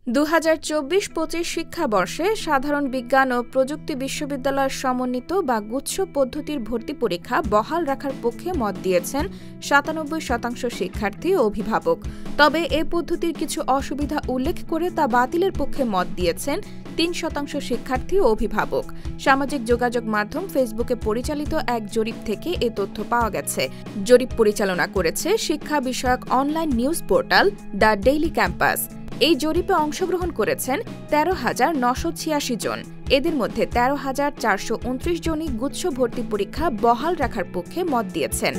2024-25 শিক্ষাবর্ষে সাধারণ বিজ্ঞান ও প্রযুক্তি বিশ্ববিদ্যালয়ের সমন্বিত বা গুচ্ছ পদ্ধতির ভর্তি পরীক্ষা বহাল রাখার পক্ষে মত দিয়েছেন 97% শিক্ষার্থী ও অভিভাবক। তবে এ পদ্ধতির কিছু অসুবিধা উল্লেখ করে তা বাতিলের পক্ষে মত দিয়েছেন 3% শিক্ষার্থী ও অভিভাবক। সামাজিক যোগাযোগ মাধ্যম ফেসবুকে পরিচালিত এক জরিপ থেকে এ তথ্য পাওয়া গেছে। জরিপ পরিচালনা করেছে শিক্ষা বিষয়ক online news portal the daily campus. এই জরিপে অংশগ্রহণ করেছেন 13,986 জন। এদের মধ্যে 13,429 জনই গুচ্ছ ভর্তি পরীক্ষা বহাল রাখার পক্ষে মত দিয়েছেন,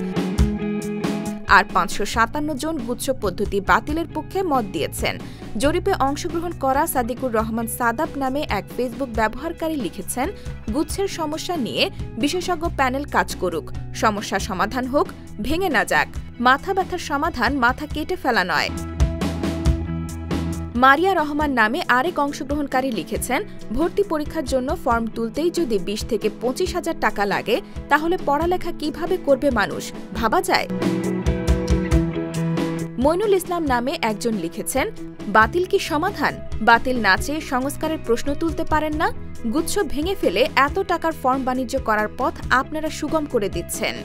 আর 557 জন গুচ্ছ পদ্ধতি বাতিলের পক্ষে মত দিয়েছেন। জরিপে অংশগ্রহণ করা সাদিকুর রহমান সাদাব নামে এক ফেসবুক ব্যবহারকারী লিখেছেন, গুচ্ছের সমস্যা নিয়ে বিশেষজ্ঞ প্যানেল কাজ করুক, সমস্যা সমাধান হোক, ভেঙে না যাক। মাথা ব্যথার সমাধান মাথা কেটে ফেলা নয়। মারিয়া রহমান নামে আরেক অংশগ্রহণকারী লিখেছেন, ভর্তি পরীক্ষার জন্য ফর্ম তুলতেই যদি 20 থেকে 25 হাজার টাকা লাগে, তাহলে পড়ালেখা কিভাবে করবে মানুষ, ভাবা যায়। মইনুল ইসলাম নামে একজন লিখেছেন, বাতিল কি সমাধান? বাতিল না চেয়ে সংস্কারের প্রশ্ন তুলতে পারেন না? গুচ্ছ ভেঙে ফেলে এত টাকার ফর্ম বাণিজ্য করার পথ আপনারা সুগম করে দিচ্ছেন।